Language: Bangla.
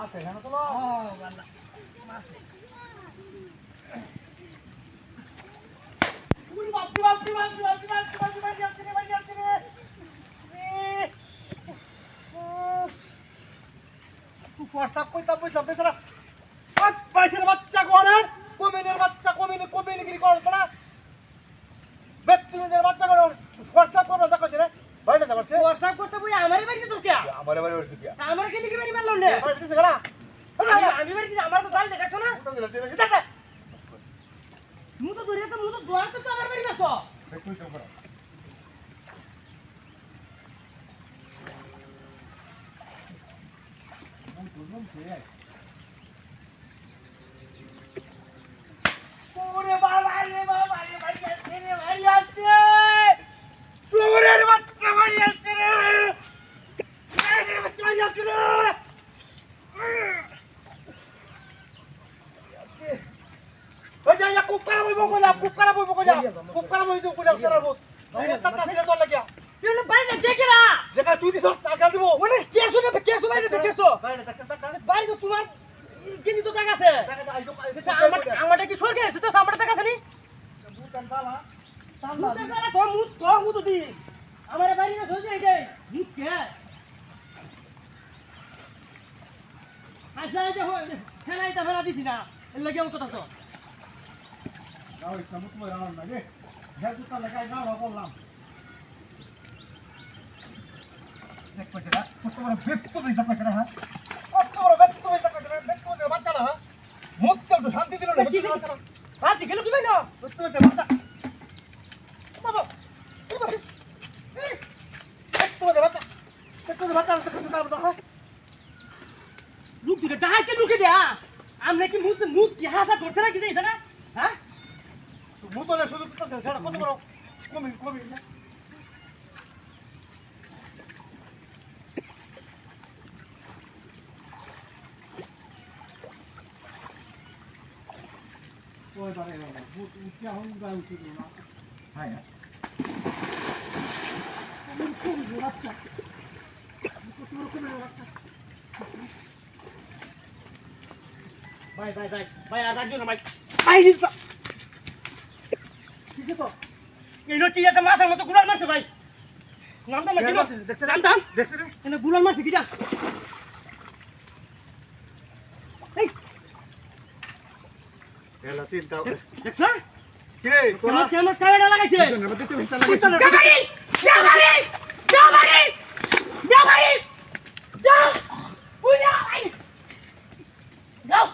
আছে জানো তো আছে উই বাপরে বাপরে বাপরে বাপরে বাপরে বাড়ি যাচ্ছে রে তুই হোয়াটসঅ্যাপ কইতা বইছ বেচারা আজ পয়সার বাচ্চা কোনের কমিনের বাচ্চা কমিনে কি করছ না বেতুনের বাচ্চা কোন হোয়াটসঅ্যাপ করব তা কইছে রে বাইরে না বলছে হোয়াটসঅ্যাপ করতে বই আমারে বাড়িতে তো কে আমারে বাড়ি উঠছে কি আমারে কি লিখে বাড়ি মারলো নে বাড়ি দিছে গলা আমি বাড়িতে আমার তো জাল দেখাছো না মু তো ধরে তো মু তো দোয়ার তো আমার বাড়ি মারছো তুই তো করো ওরে বাবা রে ভাই যাচ্ছে রে ভাই যাচ্ছে চোরের বাচ্চা ভাই যাচ্ছে রে চোরের বাচ্চা ভাই যাচ্ছে রে ওই যা কুকরা বইবো কইলা কুকরা বইবো কইলা সারা বত ভাই তাতা সিরে তো লাগিয়া তুই না বাইরে দেখে না যেটা তুই দিছ টাকা দিব ওরে কেসো বাইরে দেখেছো বাইরে টাকা বাড়ি তো তোমার কিন্তু তো টাকা আছে আমারটা কি সরকে আছে তো আমারটা টাকা আছে নি বুতান তালা মুতে তারা তো মুত দি আমারে বাড়ি না সোজে এটাই মুত কে আচ্ছা যে খেলাই তা ফেলা দিছি না এর লাগে অত তো যাও ইচ্ছা মুত মই রান না রে যা দুটা লাগাই না বললাম দেখ পয়সা কত বড় বেত তো পয়সা কইরা হ্যাঁ কত বড় বেত তো পয়সা কইরা বেত তো বাচ্চা না হ্যাঁ মুত তো শান্তি দিল না বাদ গেল কি ভাই না বেত তো বাচ্চা বাবা বেত তো বাচ্চা হ্যাঁ লুক দিলে ডাইতে লুকে দেয়া আমনে কি মুত কি হাসা করছ না কি দেইছ না হ্যাঁ মুত না শুধু তো সেটা কত বড় কমি না ওই বারে বাবা ভূত উঠে হন গা উঠে না হাই না খুব বাচ্চা কত রকম বাচ্চা ভাই আর রাখજો না ভাই ভাই দিছো কিছে তো এই লোকটি একটা মাছের মতো গুলাল মারছে ভাই নামটা মারছে নামটা দেখছ রে এনে গুলাল মারছে কি জান এই এলা চিন্তা দেখছ কি রে তোরা কেন কায়দা লাগাইছে যাও